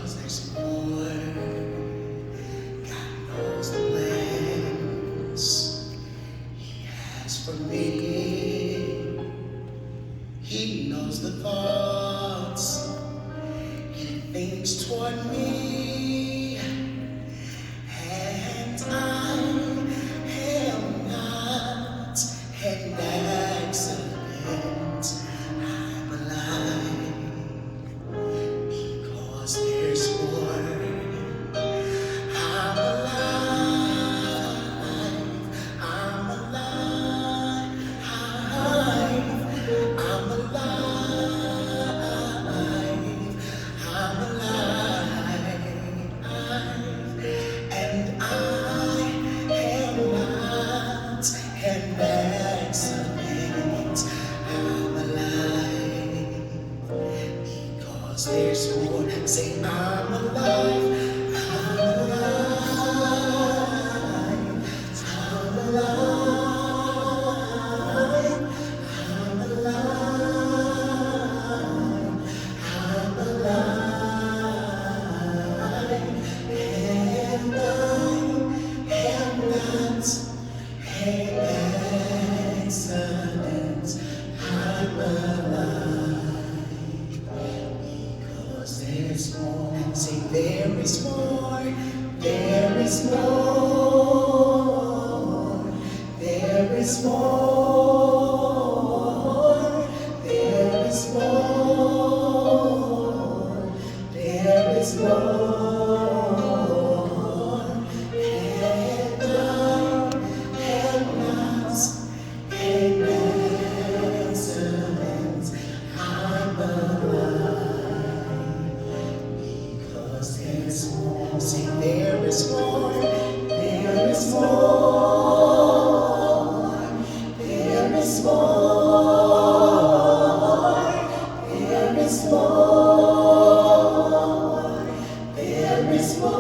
'cause there's more. God knows the plans He has for me. He knows the thoughts He thinks toward me. And I am not an accident. I'm alive because there's more. I'm alive. I'm alive. I'm alive. I'm alive. And I am not an accident. I'm alive because there's more. Say, I'm alive. I'm alive. I'm alive. I'm alive. I'm alive. And I am not an accident. I'm alive because there's more. Say, there is more. There is more. There is more. There is more. There is more. And I am not an accident. I'm alive because there's more. Say, there is more. There is more. There is more. There is more. There is more.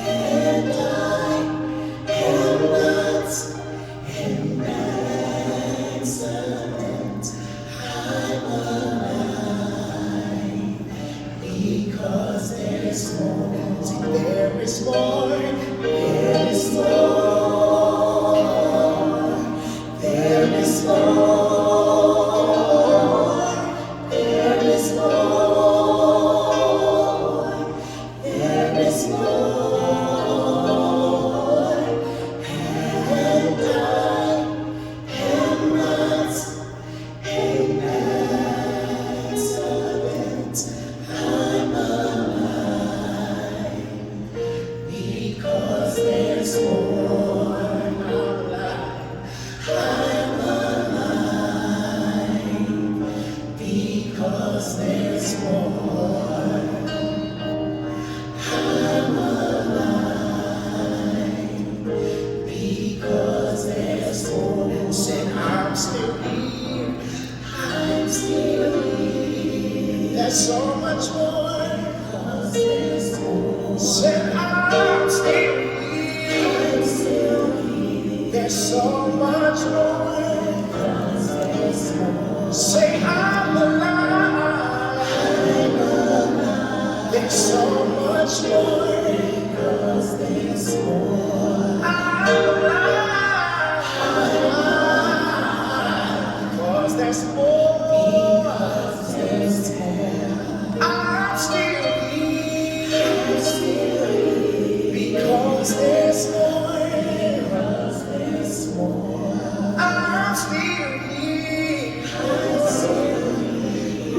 And I am not an accident. I'm alive because there is more. See, there is more. There is more. There is more. There is more. There is more. And I am not an accident. I'm alive because there's more. I'm alive. I'm alive because there's more. I'm alive because there's more. Said, I'm still here. I'm still here. There's so much more. Because there's more. Said, I'm still here. I'm still here. There's so much more. Because there's more. Say, I'm alive. I'm alive. There's so much more. Because there's more. I'm alive. I'm alive. Because there's more. Because there's more. I'm still here. I'm still here. Because there's more. Because there's more. I'm still here. I'm still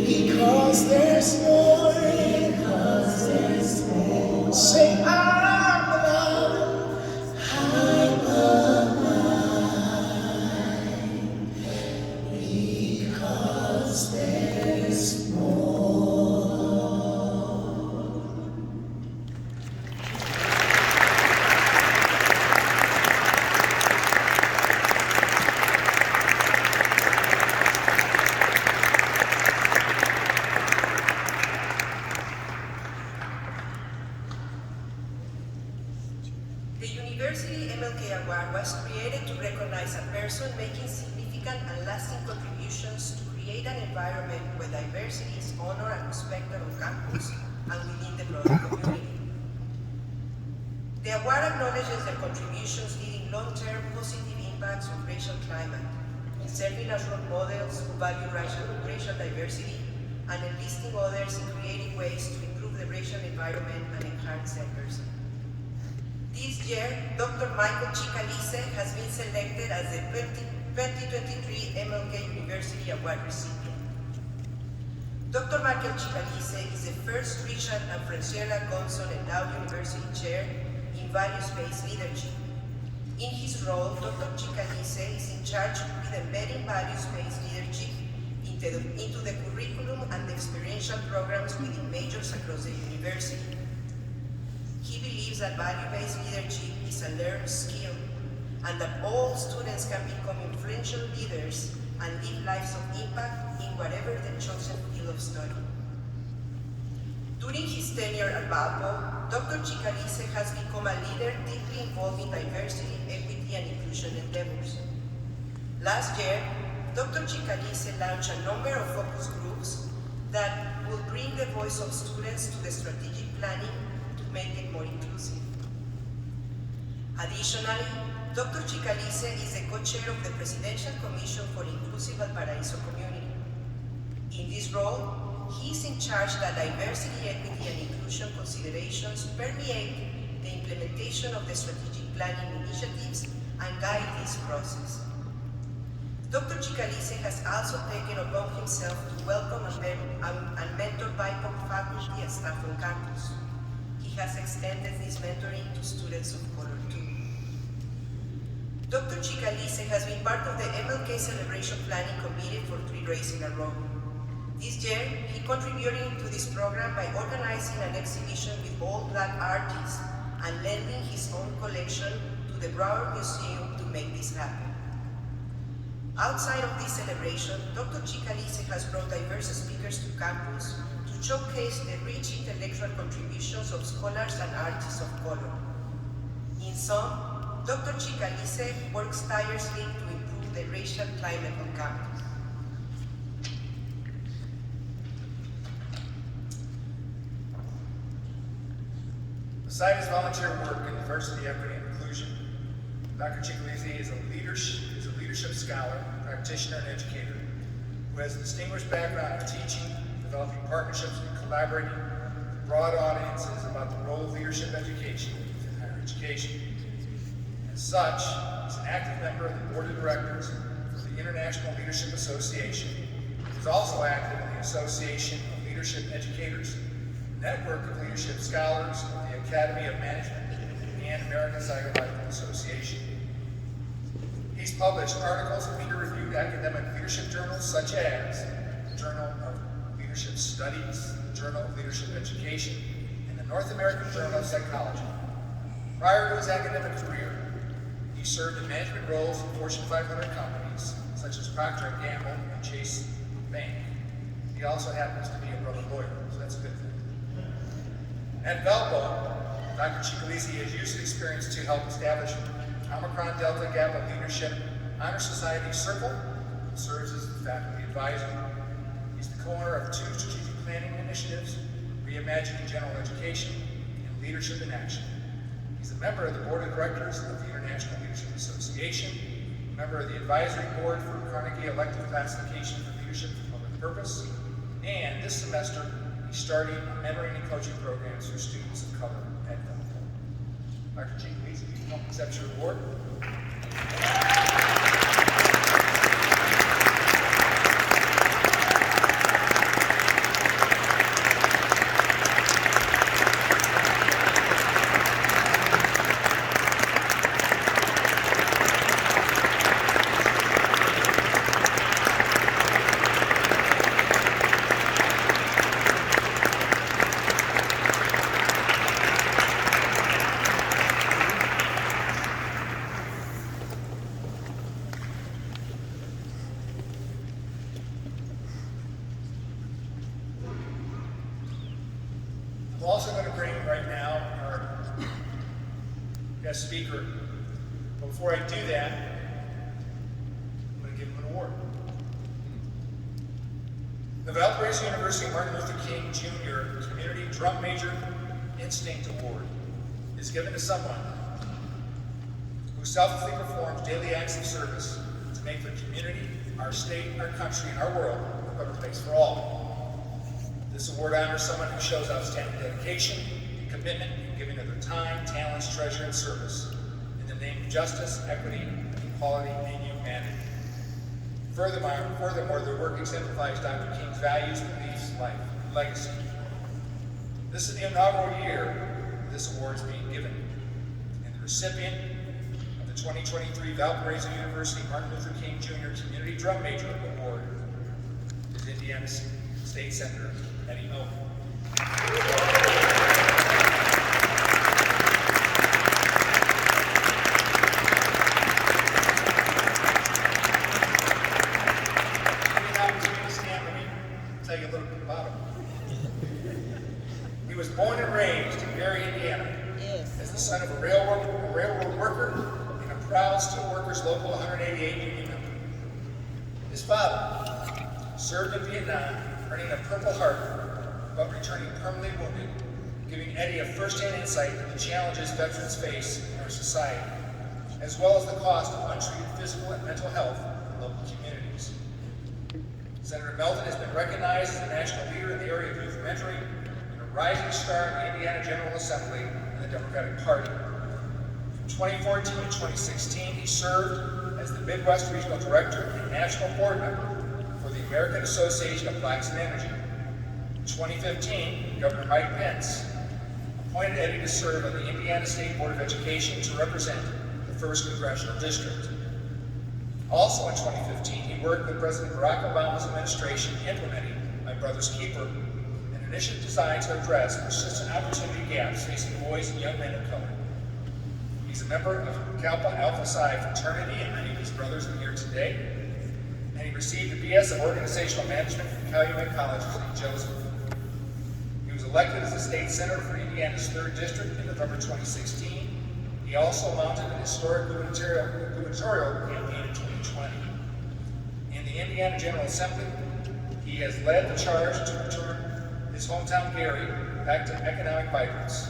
here. Because there's more. Because there's more. Say, I'm alive. I'm alive because there's more. environment where diversity is honored and respected on campus and within the broader community. The award acknowledges their contributions leading long-term positive impacts of racial climate, in serving as role models who value racial diversity, and enlisting others in creating ways to improve the racial environment and enhance diversity. This year, Dr. Michael Chicalice has been selected as the 2023 MLK University Award recipient. Dr. Michael Chicalice is the first Richard and Franciola Gonson Endowed University Chair in Values-Based Leadership. In his role, Dr. Chicalice is in charge with embedding values-based leadership into the curriculum and the experiential programs within majors across the university. He believes that value-based leadership is a learned skill and that all students can become influential leaders and live lives of impact in whatever their chosen field of study. During his tenure at Valpo, Dr. Chicalice has become a leader deeply involved in diversity, equity, and inclusion endeavors. Last year, Dr. Chicalice launched a number of focus groups that will bring the voice of students to the strategic planning to make it more inclusive. Additionally, Dr. Chicalice is the co-chair of the Presidential Commission for Inclusive Valparaiso Community. In this role, he is in charge that diversity, equity, and inclusion considerations permeate the implementation of the strategic planning initiatives and guide this process. Dr. Chicalice has also taken upon himself to welcome and mentor BIPOC faculty and staff on campus. He has extended this mentoring to students of color too. Dr. Chicalice has been part of the MLK Celebration Planning Committee for 3 days in a row. This year, he contributed to this program by organizing an exhibition with all Black artists and lending his own collection to the Broward Museum to make this happen. Outside of this celebration, Dr. Chicalice has brought diverse speakers to campus to showcase the rich intellectual contributions of scholars and artists of color. In sum, Dr. Chicalice works tirelessly to improve the racial climate on campus. Besides his volunteer work in diversity, equity, and inclusion, Dr. Chicalice is a leadership scholar, practitioner, and educator who has a distinguished background of teaching, developing partnerships, and collaborating with broad audiences about the role of leadership education in higher education. As such, he's an active member of the Board of Directors for the International Leadership Association. He's also active in the Association of Leadership Educators, network of leadership scholars of the Academy of Management and American Psychological Association. He's published articles in peer-reviewed academic leadership journals such as the Journal of Leadership Studies, the Journal of Leadership Education, and the North American Journal of Psychology. Prior to his academic career, he served in management roles in Fortune 500 companies such as Procter & Gamble and Chase Bank. He also happens to be a brother lawyer, so that's a good thing. At Valpo, Dr. Chicalice has used his experience to help establish Omicron Delta Gamma Leadership Honor Society Circle, and serves as the faculty advisor. He's the co-owner of 2 strategic planning initiatives, Reimagining General Education and Leadership in Action. He's a member of the Board of Directors of the International Leadership Association, a member of the Advisory Board for Carnegie Elective Classification for Leadership for Public Purpose, and this semester, he's starting mentoring and coaching programs for students of color at Valpo. Dr. Chicalice, if you can help accept your award. I'm also going to bring right now our guest speaker. But before I do that, I'm going to give him an award. Valparaiso University Martin Luther King Jr. Community Drum Major Instinct Award is given to someone who selflessly performs daily acts of service to make the community, our state, our country, and our world a better place for all. This award honors someone who shows outstanding dedication and commitment in giving of their time, talents, treasure, and service in the name of justice, equity, equality, and humanity. Furthermore, their work exemplifies Dr. King's values, beliefs, life, and legacy. This is the inaugural year this award is being given, and the recipient of the 2023 Valparaiso University Martin Luther King Jr. Community Drum Major Award is Indiana State Senator Eddie Milton. Tell you a little bit about him. He was born and raised in Gary, Indiana, as the son of a railroad worker and a proud Steelworkers Local 188 union member. His father served in Vietnam, earning a Purple Heart, but returning permanently wounded, giving Eddie a first-hand insight into the challenges veterans face in our society, as well as the cost of untreated physical and mental health in local communities. Senator Melton has been recognized as a national leader in the area of youth mentoring and a rising star in the Indiana General Assembly and the Democratic Party. From 2014 to 2016, he served as the Midwest Regional Director and National Board Member for the American Association of Blacks in Energy. In 2015, Governor Mike Pence appointed Eddie to serve on the Indiana State Board of Education to represent the 1st Congressional District. Also in 2015, he worked with President Barack Obama's administration implementing My Brother's Keeper, an initiative designed to address persistent opportunity gaps facing boys and young men of color. He's a member of Kappa Alpha Psi fraternity, and many of his brothers are here today. And he received a BS of Organizational Management from Calumet College of St. Joseph. He was elected as the state senator for Indiana's 3rd District in November 2016. He also mounted an historic gubernatorial campaign in 2020. In the Indiana General Assembly, he has led the charge to return his hometown Gary back to economic vibrance.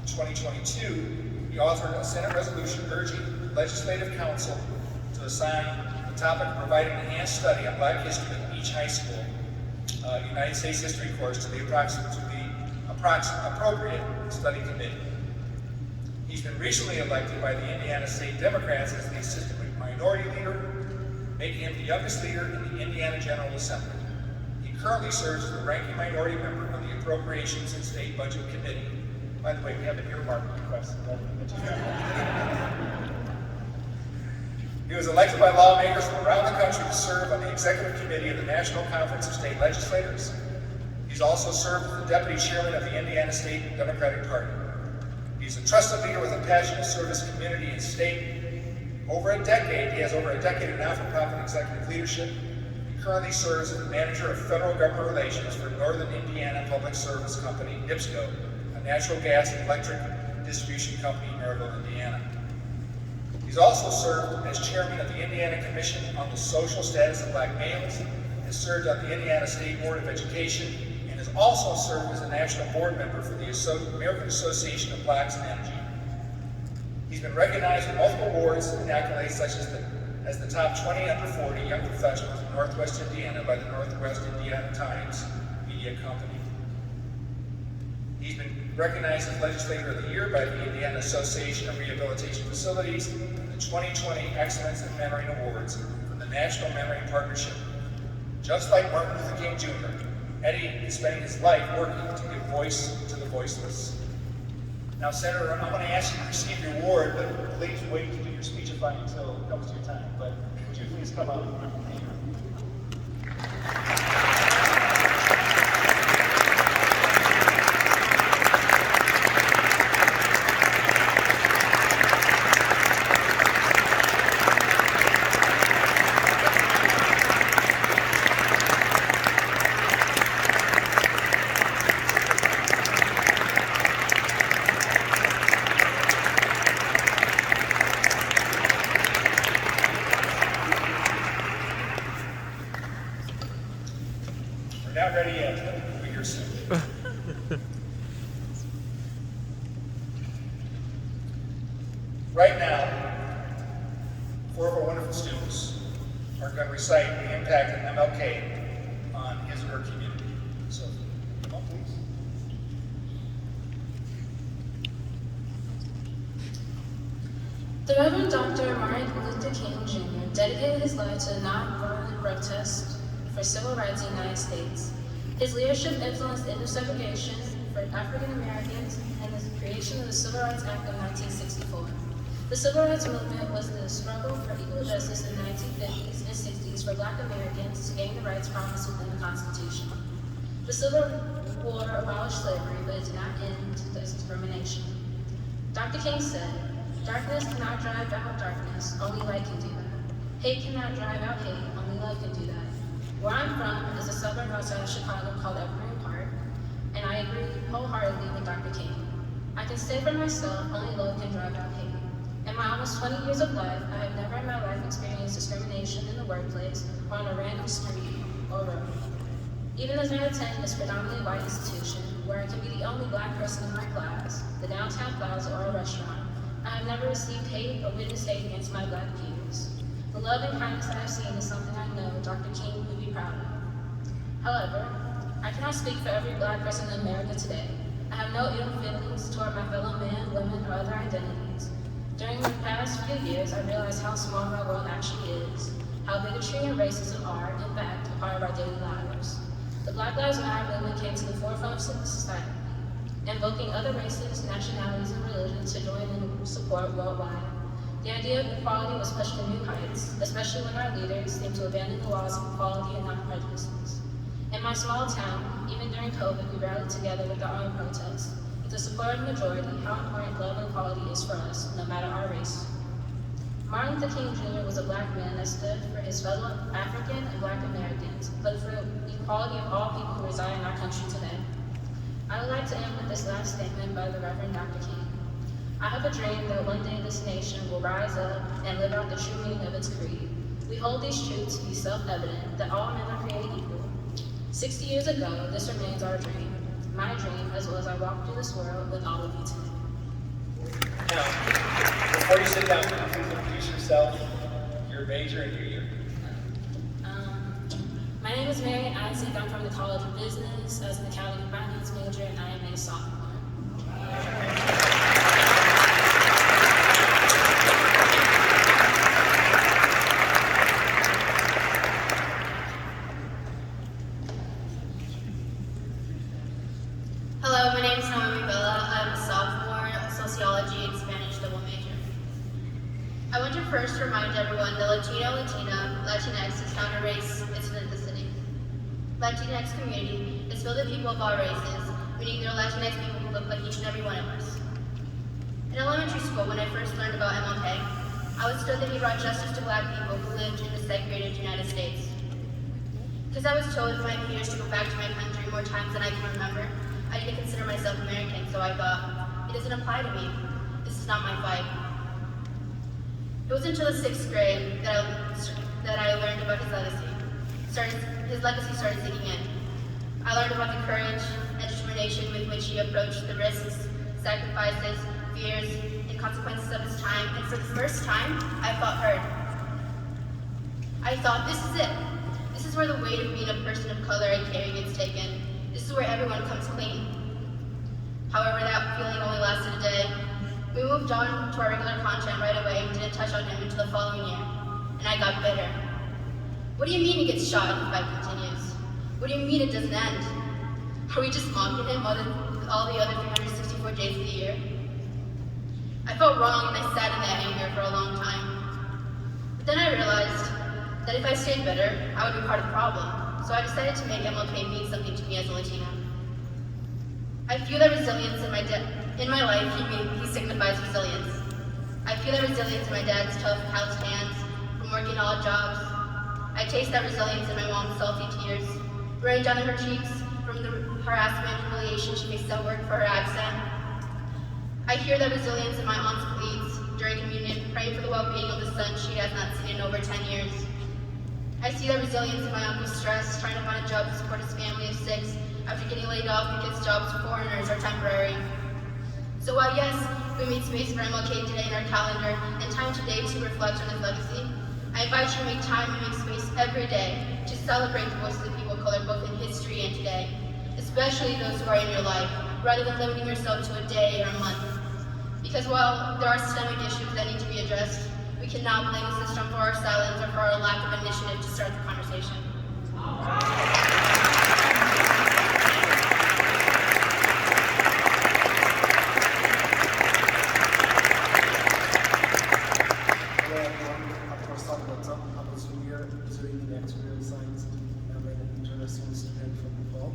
In 2022, he authored a Senate resolution urging the Legislative Council to assign the topic of providing enhanced study on Black history in each high school United States history course to the appropriate study committee. He's been recently elected by the Indiana State Democrats as the Assistant Minority Leader, making him the youngest leader in the Indiana General Assembly. He currently serves as the ranking minority member of the Appropriations and State Budget Committee. By the way, we have an earmark request. He was elected by lawmakers from around the country to serve on the Executive Committee of the National Conference of State Legislators. He's also served as the Deputy Chairman of the Indiana State Democratic Party. He's a trusted leader with a passion to serve his community and state. He has over a decade of not-for-profit executive leadership. He currently serves as the manager of federal government relations for Northern Indiana Public Service Company, NIPSCO, a natural gas and electric distribution company in Maryville, Indiana. He's also served as chairman of the Indiana Commission on the Social Status of Black Males, has served on the Indiana State Board of Education, and has also served as a national board member for the American Association of Blacks in Energy. He's been recognized with multiple awards and accolades such as the top 20 under 40 young professionals in Northwest Indiana by the Northwest Indiana Times Media Company. He's been recognized as Legislator of the Year by the Indiana Association of Rehabilitation Facilities and the 2020 Excellence in Mentoring Awards from the National Mentoring Partnership. Just like Martin Luther King Jr., Eddie is spending his life working to give voice to the voiceless. Now, Senator, I'm going to ask you to receive your award, but please wait to do your speechifying until it comes to your time. But would you please come up? ready yet, but we'll be here soon. Right now, four of our wonderful students are going to recite the impact of MLK on his or her community. So, come on, please. The Reverend Dr. Martin Luther King Jr. dedicated his life to nonviolent protest for civil rights in the United States. His leadership influenced ending segregation for African Americans and the creation of the Civil Rights Act of 1964. The Civil Rights Movement was the struggle for equal justice in the 1950s and 60s for Black Americans to gain the rights promised within the Constitution. The Civil War abolished slavery, but it did not end discrimination. Dr. King said, "Darkness cannot drive out darkness, only light can do that. Hate cannot drive out hate, only love can do that." Where I'm from is a suburb outside of Chicago called Evergreen Park, and I agree wholeheartedly with Dr. King. I can say for myself, only love can drive out hate. In my almost 20 years of life, I have never in my life experienced discrimination in the workplace or on a random street or road. Even as I attend this predominantly white institution, where I can be the only Black person in my class, the downtown plaza or a restaurant, I have never received hate or witnessed hate against my Black peers. The love and kindness I have seen is something I know Dr. King would be proud of. However, I cannot speak for every Black person in America today. I have no ill feelings toward my fellow men, women, or other identities. During the past few years, I realized how small my world actually is, how bigotry and racism are, in fact, a part of our daily lives. The Black Lives Matter movement came to the forefront of society, invoking other races, nationalities, and religions to join in support worldwide. The idea of equality was pushed to new heights, especially when our leaders seemed to abandon the laws of equality and non-prejudices. In my small town, even during COVID, we rallied together with our own protests, with the support of the majority, how important love and equality is for us, no matter our race. Martin Luther King Jr. was a Black man that stood for his fellow African and Black Americans, but for the equality of all people who reside in our country today. I would like to end with this last statement by the Reverend Dr. King. "I have a dream that one day this nation will rise up and live out the true meaning of its creed. We hold these truths to be self-evident, that all men are created equal. 60 years ago, this remains our dream, my dream, as well as I walk through this world with all of you today." Now, before you sit down, can you please introduce yourself, your major, and your year? My name is Mary Isaac. I'm from the College of Business as an accounting and finance major, and I am a sophomore. Hello, my name is Naomi Bella. I'm a sophomore, sociology and Spanish double major. I want to first remind everyone that Latino, Latina, Latinx is not a race, it's an ethnicity. Latinx community is filled with people of all races, meaning there are Latinx people who look like each and every one of us. In elementary school, when I first learned about MLK, I was told that he brought justice to Black people who lived in the segregated United States. Because I was told by my peers to go back to my country more times than I can remember, I need to consider myself American, so I thought, it doesn't apply to me. This is not my fight. It wasn't until the 6th grade that I learned about his legacy. His legacy started sinking in. I learned about the courage and determination with which he approached the risks, sacrifices, fears, and consequences of his time, and for the first time, I felt heard. I thought, this is it. This is where the weight of being a person of color and carry gets taken. This is where everyone comes clean. However, that feeling only lasted a day. We moved on to our regular content right away and didn't touch on him until the following year, and I got bitter. What do you mean he gets shot if the fight continues? What do you mean it doesn't end? Are we just mocking him all the other 364 days of the year? I felt wrong and I sat in that anger for a long time. But then I realized that if I stayed bitter, I would be part of the problem. So I decided to make MLK mean something to me as a Latina. I feel that resilience in my life, he signifies resilience. I feel that resilience in my dad's tough house hands from working odd jobs. I taste that resilience in my mom's salty tears, running down her cheeks from the harassment and humiliation she faced at work for her accent. I hear that resilience in my aunt's pleas during communion, praying for the well-being of the son she has not seen in over 10 years. I see the resilience of my uncle's stress trying to find a job to support his family of 6 after getting laid off because jobs for foreigners are temporary. So while yes, we made space for MLK today in our calendar and time today to reflect on his legacy, I invite you to make time and make space every day to celebrate the voices of people of color both in history and today, especially those who are in your life, rather than limiting yourself to a day or a month. Because while there are systemic issues that need to be addressed, we cannot blame the system for our silence or for our lack of initiative to start the conversation. Hello everyone, I'm Prasad Bhatta. I'm a junior majoring in actuarial science and I'm an international student from Nepal.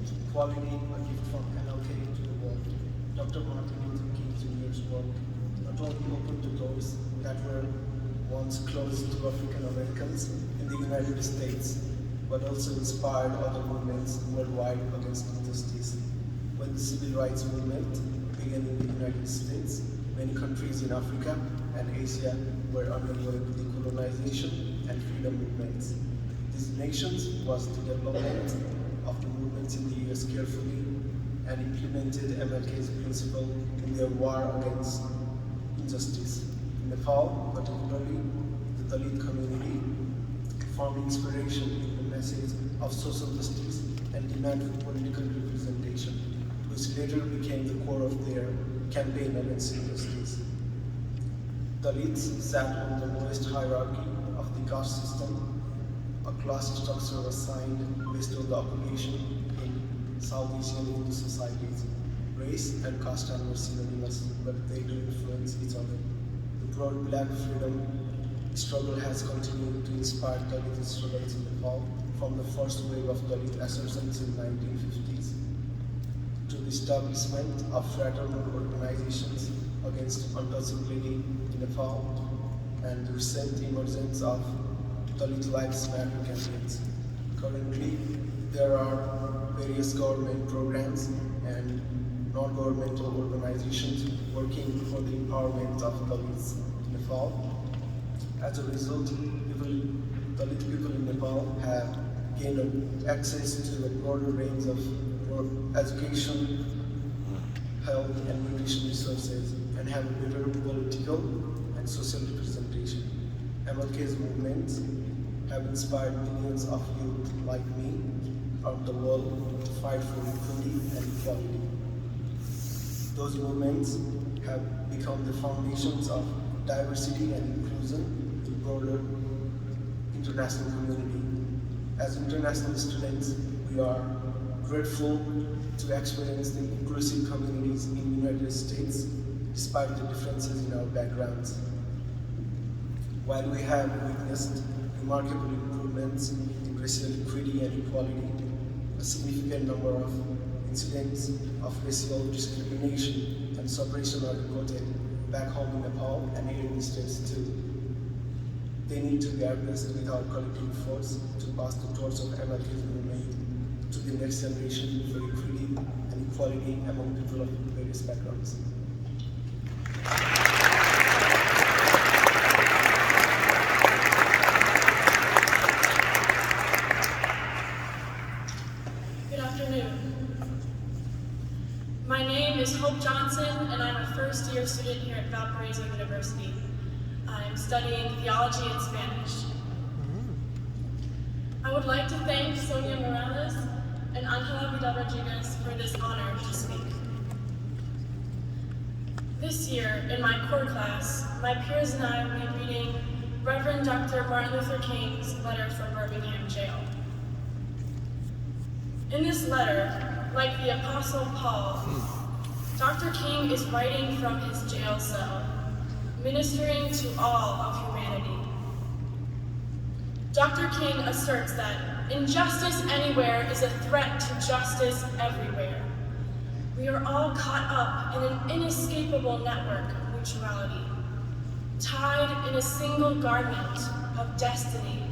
So equality, a gift from MLK to the world. Dr. Martin Luther King Jr.'s work not only opened the doors that were once closed to African Americans in the United States, but also inspired other movements worldwide against injustice. When the civil rights movement began in the United States, many countries in Africa and Asia were underway with decolonization and freedom movements. These nations was the development of the movements in the US carefully and implemented MLK's principle in their war against injustice. In Nepal, particularly, the Dalit community found inspiration in the message of social justice and demand for political representation, which later became the core of their campaign against injustice. Dalits sat on the lowest hierarchy of the caste system. A class structure was signed based on the occupation in South Asian Hindu societies. Race and caste are not synonymous, but they do influence each other. The broad black freedom struggle has continued to inspire Dalit struggles in Nepal, from the first wave of Dalit assertions in 1950s to the establishment of fraternal organizations against untouchability in Nepal and the recent emergence of Dalit Lives Matter campaigns. Currently, there are various government programs and non-governmental organizations working for the empowerment of Dalits in Nepal. As a result, Dalit people in Nepal have gained access to a broader range of education, health, and nutrition resources, and have a better political and social representation. MLK's movements have inspired millions of youth like me around the world to fight for equity and equality. Those movements have become the foundations of diversity and inclusion in the broader international community. As international students, we are grateful to experience the inclusive communities in the United States despite the differences in our backgrounds. While we have witnessed remarkable improvements in racial equity and equality, a significant number of incidents of racial discrimination and suppression are reported back home in Nepal and here in the States too. They need to be addressed with our collective efforts to pass the torch of MLK's movement to the next generation for equity and equality among people of various backgrounds. Good afternoon. My name is Hope Johnson, and I'm a first-year student here at Valparaiso University. I'm studying theology and Spanish. I would like to thank Sonia Morales and Angela Vidal Rodriguez for this honor to speak. This year, in my core class, my peers and I will be reading Reverend Dr. Martin Luther King's letter from Birmingham jail. In this letter, like the Apostle Paul, Dr. King is writing from his jail cell, ministering to all of humanity. Dr. King asserts that injustice anywhere is a threat to justice everywhere. We are all caught up in an inescapable network of mutuality, tied in a single garment of destiny.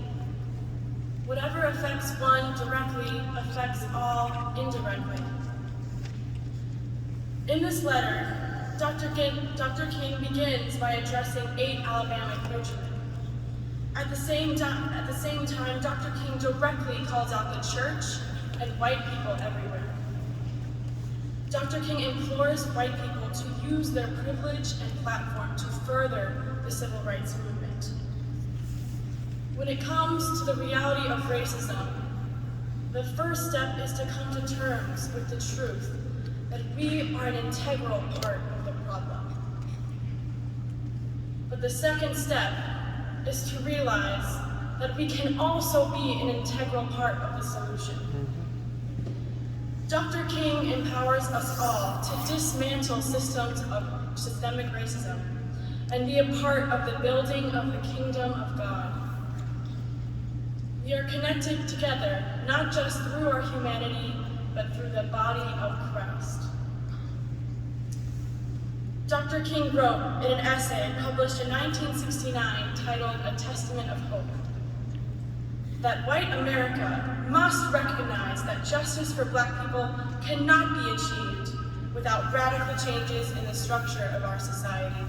Whatever affects one directly affects all indirectly. In this letter, Dr. King begins by addressing 8 Alabama clergymen. At the same time, Dr. King directly calls out the church and white people everywhere. Dr. King implores white people to use their privilege and platform to further the civil rights movement. When it comes to the reality of racism, the first step is to come to terms with the truth that we are an integral part of the problem. But the second step is to realize that we can also be an integral part of the solution. Dr. King empowers us all to dismantle systems of systemic racism and be a part of the building of the kingdom of God. We are connected together, not just through our humanity, but through the body of Christ. Dr. King wrote in an essay published in 1969 titled A Testament of Hope that white America must recognize that justice for Black people cannot be achieved without radical changes in the structure of our society.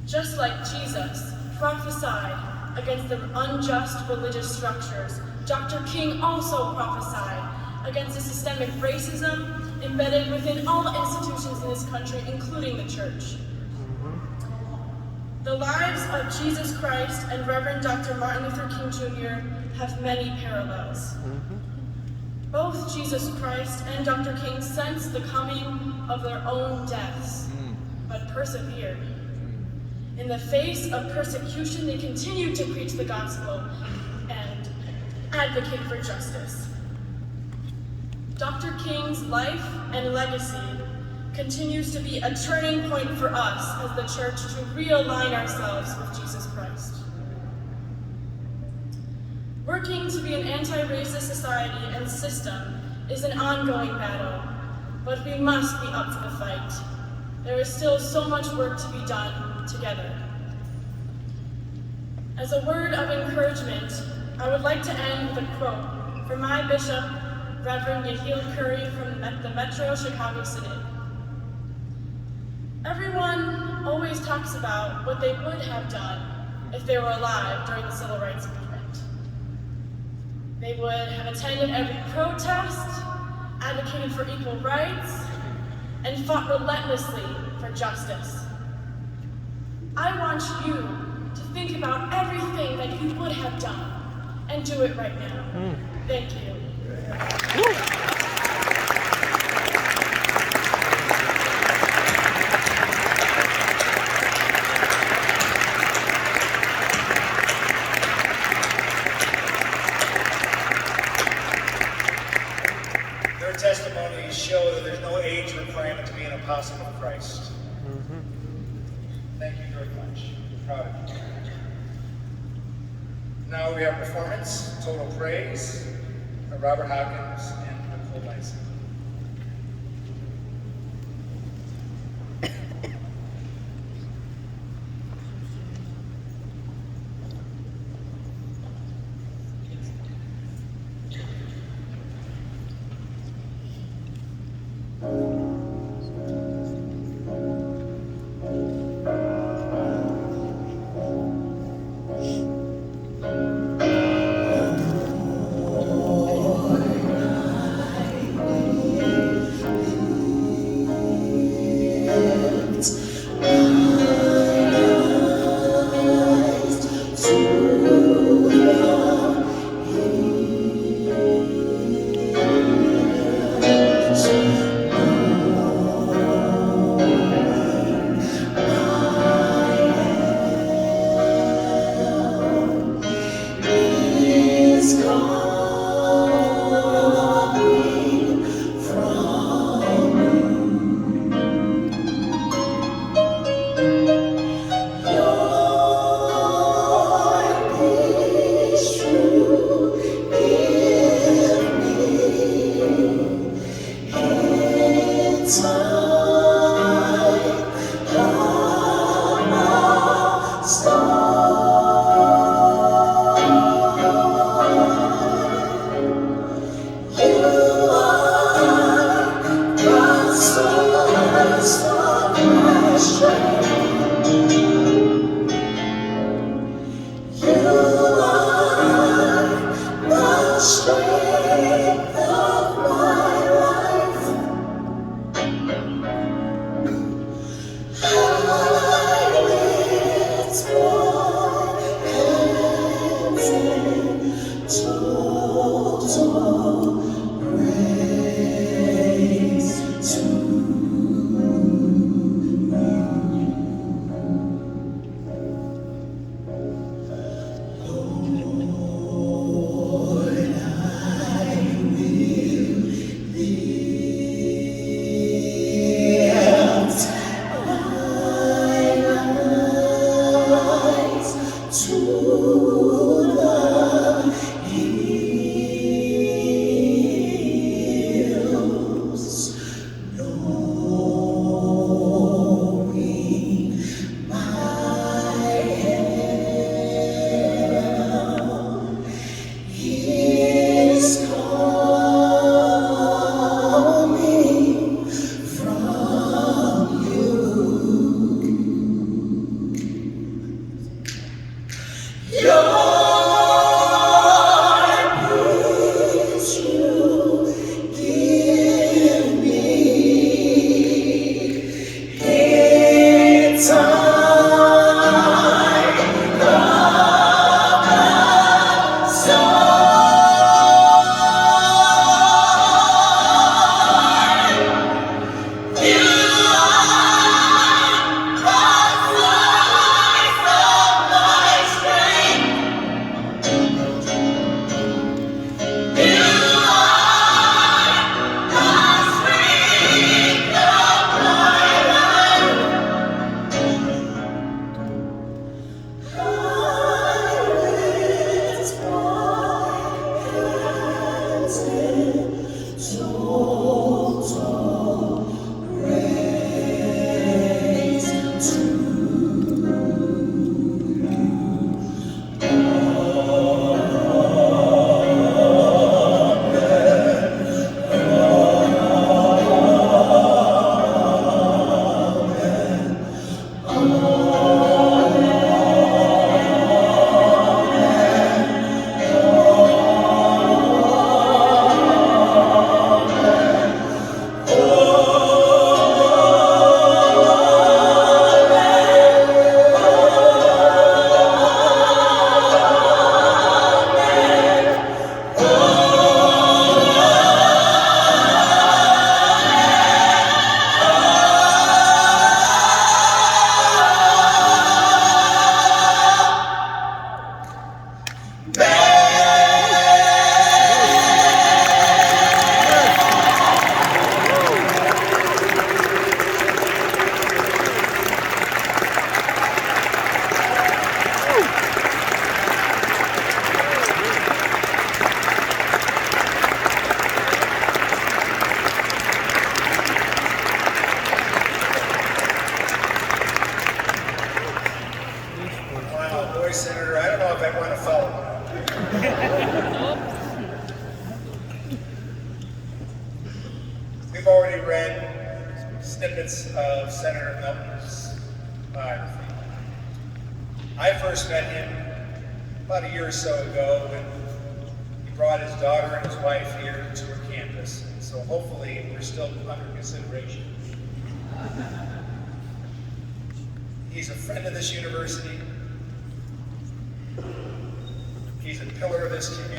Just like Jesus prophesied against the unjust religious structures, Dr. King also prophesied against the systemic racism embedded within all institutions in this country, including the church. The lives of Jesus Christ and Reverend Dr. Martin Luther King Jr. have many parallels. Both Jesus Christ and Dr. King sensed the coming of their own deaths, but persevered. In the face of persecution, they continued to preach the gospel and advocate for justice. Dr. King's life and legacy continues to be a turning point for us as the church to realign ourselves with Jesus Christ. Working to be an anti-racist society and system is an ongoing battle, but we must be up for the fight. There is still so much work to be done together. As a word of encouragement, I would like to end with a quote from my bishop, Reverend Yehiel Curry from the Metro Chicago Synod. Everyone always talks about what they would have done if they were alive during the Civil Rights Movement. They would have attended every protest, advocated for equal rights, and fought relentlessly for justice. I want you to think about everything that you would have done and do it right now. Thank you. Their testimonies show that there's no age requirement to be an apostle of Christ. Thank you very much. We're proud of you. Now we have performance, Total Praise, by Robert Hawkins and Nicole Lyson. snippets of Senator Milton's biography. I first met him about a year or so ago when he brought his daughter and his wife here to our campus. So hopefully we're still under consideration. He's a friend of this university. He's a pillar of this community.